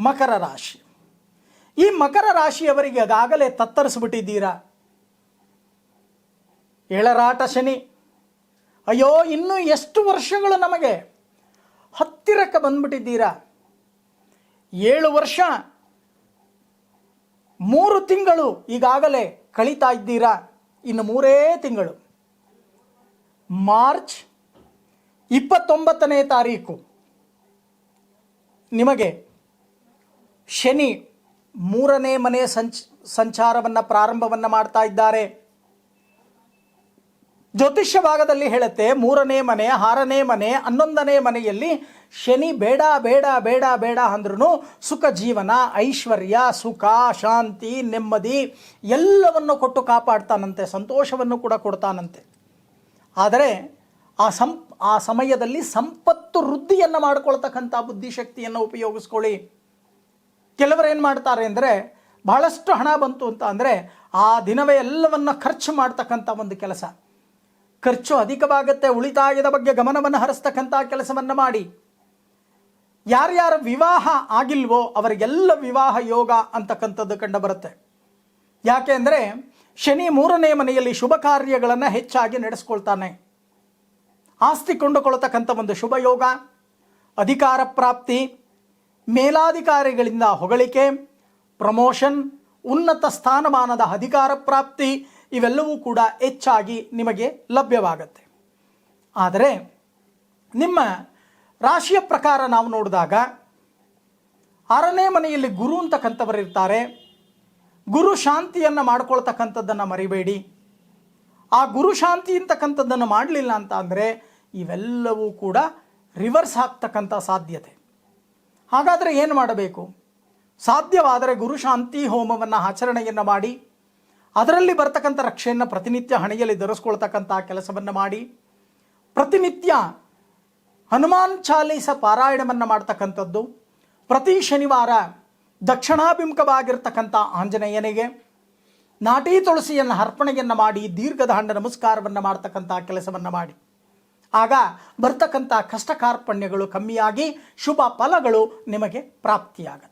ಮಕರ ರಾಶಿ. ಈ ಮಕರ ರಾಶಿಯವರಿಗೆ ಅದಾಗಲೇ ತತ್ತರಿಸ್ಬಿಟ್ಟಿದ್ದೀರಾ. ಎಳರಾಟ ಶನಿ. ಅಯ್ಯೋ, ಇನ್ನೂ ಎಷ್ಟು ವರ್ಷಗಳು ನಮಗೆ ಹತ್ತಿರಕ್ಕೆ ಬಂದ್ಬಿಟ್ಟಿದ್ದೀರಾ. 7 ವರ್ಷ 3 ತಿಂಗಳು ಈಗಾಗಲೇ ಕಳೀತಾ ಇದ್ದೀರಾ. ಇನ್ನು 3 ತಿಂಗಳು, ಮಾರ್ಚ್ 29ನೇ ತಾರೀಕು ನಿಮಗೆ ಶನಿ 3ನೇ ಮನೆ ಸಂಚಾರವನ್ನು ಪ್ರಾರಂಭವನ್ನು ಮಾಡ್ತಾ ಇದ್ದಾರೆ. ಜ್ಯೋತಿಷ್ಯ ಭಾಗದಲ್ಲಿ ಹೇಳುತ್ತೆ 3ನೇ ಮನೆ, 6ನೇ ಮನೆ, 11ನೇ ಮನೆಯಲ್ಲಿ ಶನಿ ಬೇಡ ಬೇಡ ಬೇಡ ಬೇಡ ಅಂದ್ರೂ ಸುಖ ಜೀವನ, ಐಶ್ವರ್ಯ, ಸುಖ, ಶಾಂತಿ, ನೆಮ್ಮದಿ ಎಲ್ಲವನ್ನು ಕೊಟ್ಟು ಕಾಪಾಡ್ತಾನಂತೆ, ಸಂತೋಷವನ್ನು ಕೂಡ ಕೊಡ್ತಾನಂತೆ. ಆದರೆ ಆ ಸಮಯದಲ್ಲಿ ಸಂಪತ್ತು ವೃದ್ಧಿಯನ್ನು ಮಾಡ್ಕೊಳ್ತಕ್ಕಂಥ ಬುದ್ಧಿಶಕ್ತಿಯನ್ನು ಉಪಯೋಗಿಸ್ಕೊಳ್ಳಿ. ಕೆಲವರು ಏನು ಮಾಡ್ತಾರೆ ಅಂದರೆ, ಬಹಳಷ್ಟು ಹಣ ಬಂತು ಅಂತ ಅಂದರೆ ಆ ದಿನವೇ ಎಲ್ಲವನ್ನು ಖರ್ಚು ಮಾಡ್ತಕ್ಕಂಥ ಒಂದು ಕೆಲಸ. ಖರ್ಚು ಅಧಿಕವಾಗುತ್ತೆ, ಉಳಿತಾಯದ ಬಗ್ಗೆ ಗಮನವನ್ನು ಹರಿಸ್ತಕ್ಕಂಥ ಕೆಲಸವನ್ನು ಮಾಡಿ. ಯಾರ್ಯಾರ ವಿವಾಹ ಆಗಿಲ್ವೋ ಅವರಿಗೆಲ್ಲ ವಿವಾಹ ಯೋಗ ಅಂತಕ್ಕಂಥದ್ದು ಕಂಡು ಬರುತ್ತೆ. ಯಾಕೆ ಅಂದರೆ ಶನಿ 3ನೇ ಮನೆಯಲ್ಲಿ ಶುಭ ಕಾರ್ಯಗಳನ್ನು ಹೆಚ್ಚಾಗಿ ನಡೆಸ್ಕೊಳ್ತಾನೆ. ಆಸ್ತಿ ಕೊಂಡುಕೊಳ್ತಕ್ಕಂಥ ಒಂದು ಶುಭ ಯೋಗ, ಅಧಿಕಾರ ಪ್ರಾಪ್ತಿ, ಮೇಲಾಧಿಕಾರಿಗಳಿಂದ ಹೊಗಳಿಕೆ, ಪ್ರಮೋಷನ್, ಉನ್ನತ ಸ್ಥಾನಮಾನದ ಅಧಿಕಾರ ಪ್ರಾಪ್ತಿ ಇವೆಲ್ಲವೂ ಕೂಡ ಹೆಚ್ಚಾಗಿ ನಿಮಗೆ ಲಭ್ಯವಾಗುತ್ತೆ. ಆದರೆ ನಿಮ್ಮ ರಾಶಿಯ ಪ್ರಕಾರ ನಾವು ನೋಡಿದಾಗ 6ನೇ ಮನೆಯಲ್ಲಿ ಗುರು ಅಂತಕ್ಕಂಥವರು ಇರ್ತಾರೆ. ಗುರು ಶಾಂತಿಯನ್ನು ಮಾಡ್ಕೊಳ್ತಕ್ಕಂಥದ್ದನ್ನು ಮರಿಬೇಡಿ. ಆ ಗುರು ಶಾಂತಿ ಅಂತಕ್ಕಂಥದ್ದನ್ನು ಮಾಡಲಿಲ್ಲ ಅಂತ ಅಂದರೆ ಇವೆಲ್ಲವೂ ಕೂಡ ರಿವರ್ಸ್ ಆಗ್ತಕ್ಕಂಥ ಸಾಧ್ಯತೆ. ಹಾಗಾದರೆ ಏನು ಮಾಡಬೇಕು? ಸಾಧ್ಯವಾದರೆ ಗುರು ಶಾಂತಿ ಹೋಮವನ್ನು ಆಚರಣೆಯನ್ನು ಮಾಡಿ, ಅದರಲ್ಲಿ ಬರ್ತಕ್ಕಂಥ ರಕ್ಷೆಯನ್ನು ಪ್ರತಿನಿತ್ಯ ಹಣೆಯಲ್ಲಿ ಧರಿಸ್ಕೊಳ್ತಕ್ಕಂಥ ಕೆಲಸವನ್ನು ಮಾಡಿ, ಪ್ರತಿನಿತ್ಯ ಹನುಮಾನ್ ಚಾಲೀಸ ಪಾರಾಯಣವನ್ನು ಮಾಡ್ತಕ್ಕಂಥದ್ದು, ಪ್ರತಿ ಶನಿವಾರ ದಕ್ಷಿಣಾಭಿಮುಖವಾಗಿರ್ತಕ್ಕಂಥ ಆಂಜನೇಯನಿಗೆ ನಾಟಿ ತುಳಸಿಯನ್ನು ಅರ್ಪಣೆಯನ್ನು ಮಾಡಿ ದೀರ್ಘದಾಂಡ ನಮಸ್ಕಾರವನ್ನು ಮಾಡ್ತಕ್ಕಂಥ ಕೆಲಸವನ್ನು ಮಾಡಿ. ಆಗ ಬರ್ತಕ್ಕಂಥ ಕಷ್ಟ ಕಾರ್ಪಣ್ಯಗಳು ಕಮ್ಮಿಯಾಗಿ ಶುಭ ಫಲಗಳು ನಿಮಗೆ ಪ್ರಾಪ್ತಿಯಾಗುತ್ತೆ.